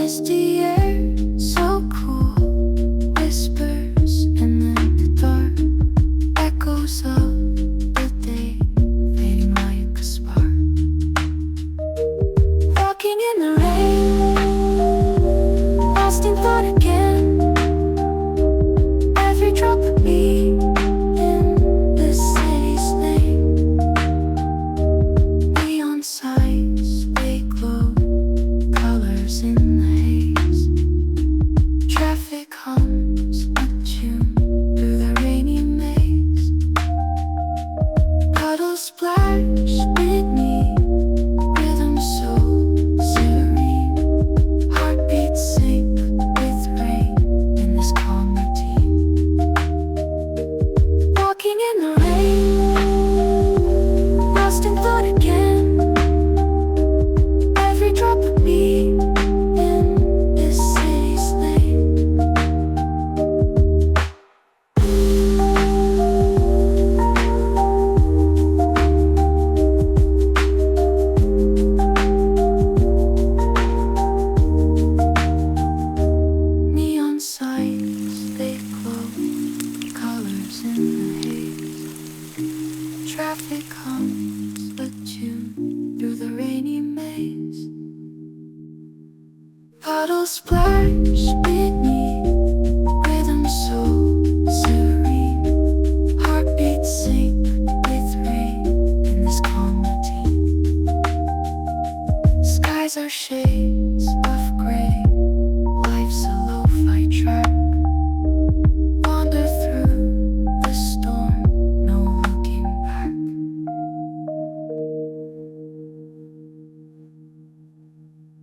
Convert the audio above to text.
misty air, so cool. Whispers and then the dark echoes of the day, fading like a spark. Walking in the rain, lost in thought again. Every drop of me in the city's lane. Neon signs, they glow, colors in the haze. Traffic hums a tune through the rainy maze. Puddles splash beneath, rhythm so serene. Heartbeats sync with rain in this calm routine. Walking in the rain, lost in thought again. Every drop of me in this city's lane. Neon signs, they glow, colors in the haze. Traffic hums a tune through the rainy maze. Puddles splash beneath, rhythm so serene. Heartbeats sync with rain in this calm routine. Skies are shade,